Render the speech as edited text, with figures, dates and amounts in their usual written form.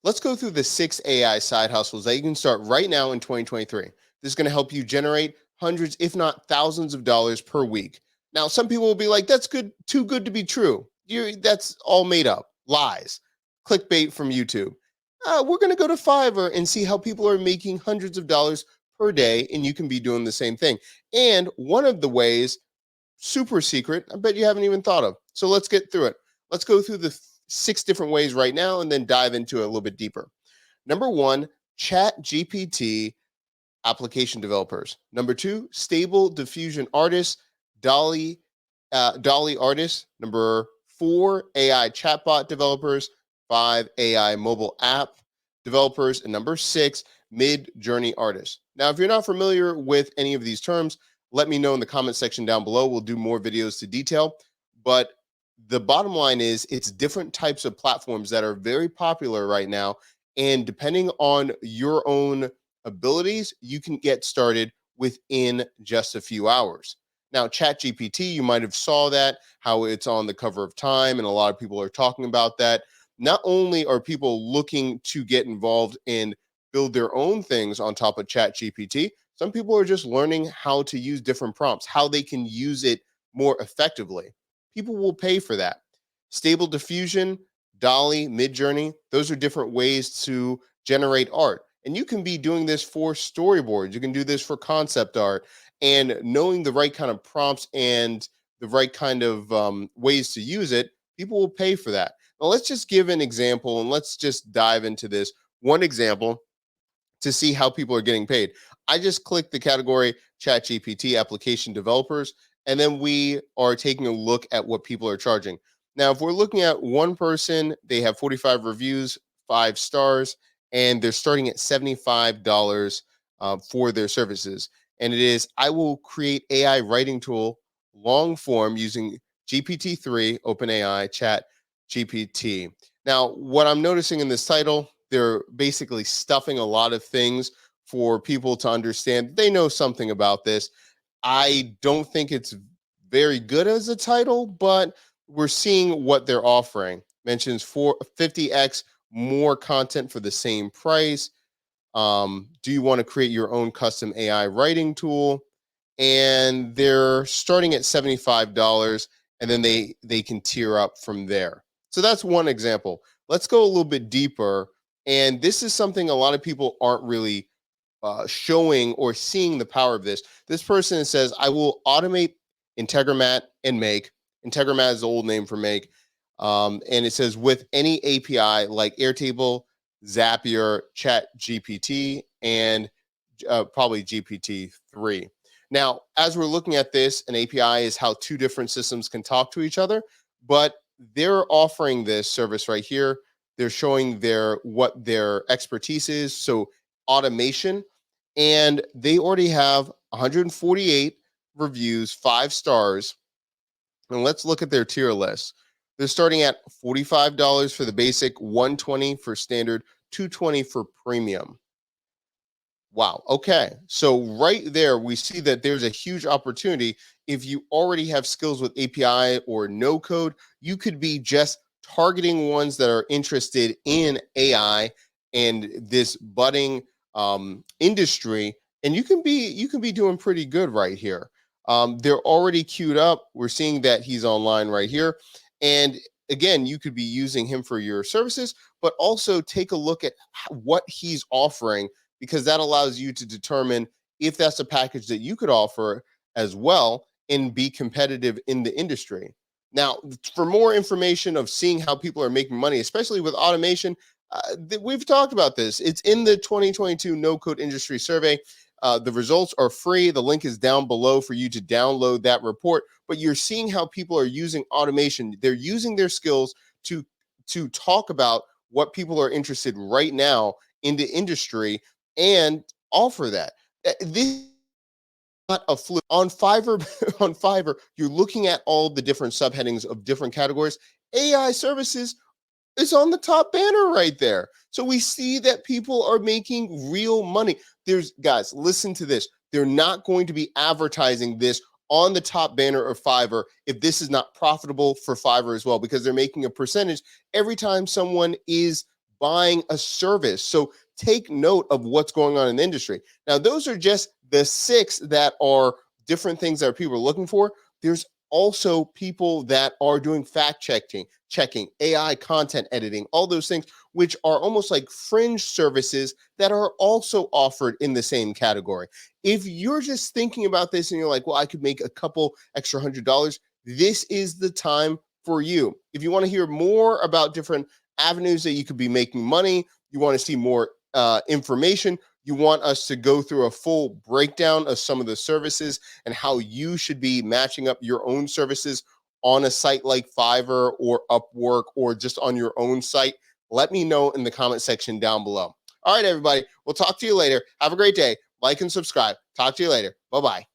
Let's go through the 6 AI side hustles that you can start right now in 2023. This is going to help you generate hundreds, if not thousands of dollars per week. Now, some people will be like, that's good, too good to be true. That's all made up, lies, clickbait from YouTube. We're going to go to Fiverr and see how people are making hundreds of dollars per day, and you can be doing the same thing. And one of the ways, super secret, I bet you haven't even thought of. So let's get through it. Let's go through the 6 different ways right now and then dive into it a little bit deeper. Number one, Chat GPT application developers. Number two, Stable Diffusion artists, Dolly artists. Number four, AI chatbot developers. Five, AI mobile app developers. And number six, Mid Journey artists. Now, if you're not familiar with any of these terms, let me know in the comment section down below. We'll do more videos to detail. But the bottom line is it's different types of platforms that are very popular right now. And depending on your own abilities, you can get started within just a few hours. Now, ChatGPT, you might have saw that, how it's on the cover of Time, and a lot of people are talking about that. Not only are people looking to get involved and build their own things on top of ChatGPT, some people are just learning how to use different prompts, how they can use it more effectively. People will pay for that. Stable Diffusion, Dolly, Midjourney, those are different ways to generate art. And you can be doing this for storyboards. You can do this for concept art. And knowing the right kind of prompts and the right kind of ways to use it, people will pay for that. Now, let's just give an example and let's just dive into this. One example to see how people are getting paid. I just clicked the category ChatGPT application developers, and then we are taking a look at what people are charging. Now, if we're looking at one person, they have 45 reviews, 5 stars, and they're starting at $75 for their services. And it is, I will create AI writing tool long form using GPT-3, OpenAI, Chat GPT. Now, what I'm noticing in this title, they're basically stuffing a lot of things for people to understand. They know something about this. I don't think it's very good as a title, but we're seeing what they're offering. Mentions 50x more content for the same price. Do you want to create your own custom AI writing tool? And they're starting at $75, and then they can tier up from there. So that's one example. Let's go a little bit deeper. And this is something a lot of people aren't really showing or seeing the power of this. This person says, I will automate Integromat and Make. Integromat is the old name for Make. And it says with any API like Airtable, Zapier, Chat GPT, and probably GPT-3. Now, as we're looking at this, an API is how two different systems can talk to each other, but they're offering this service right here. They're showing what their expertise is, so automation, and they already have 148 reviews, 5 stars. And let's look at their tier list. They're starting at $45 for the basic, $120 for standard, $220 for premium. Wow. Okay. So right there, we see that there's a huge opportunity. If you already have skills with API or no code, you could be just targeting ones that are interested in AI and this budding industry, and you can be doing pretty good right here. They're already queued up. We're seeing that he's online right here, and again, you could be using him for your services, but also take a look at what he's offering, because that allows you to determine if that's a package that you could offer as well and be competitive in the industry. Now, for more information of seeing how people are making money, especially with automation, we've talked about this. It's in the 2022 No Code Industry Survey. The results are free. The link is down below for you to download that report. But you're seeing how people are using automation. They're using their skills to talk about what people are interested right now in the industry and offer that. This is not a fluke. On Fiverr, on Fiverr, you're looking at all the different subheadings of different categories. AI services is on the top banner right there. So we see that people are making real money. Guys, listen to this. They're not going to be advertising this on the top banner of Fiverr if this is not profitable for Fiverr as well, because they're making a percentage every time someone is buying a service. So take note of what's going on in the industry. Now, those are just the 6 that are different things that people are looking for. There's also people that are doing fact checking, AI content editing, all those things, which are almost like fringe services that are also offered in the same category. If you're just thinking about this and you're like, well, I could make a couple extra $100, this is the time for you. If you want to hear more about different avenues that you could be making money, you want to see more information, you want us to go through a full breakdown of some of the services and how you should be matching up your own services on a site like Fiverr or Upwork or just on your own site, let me know in the comment section down below. All right, everybody. We'll talk to you later. Have a great day. Like and subscribe. Talk to you later. Bye-bye.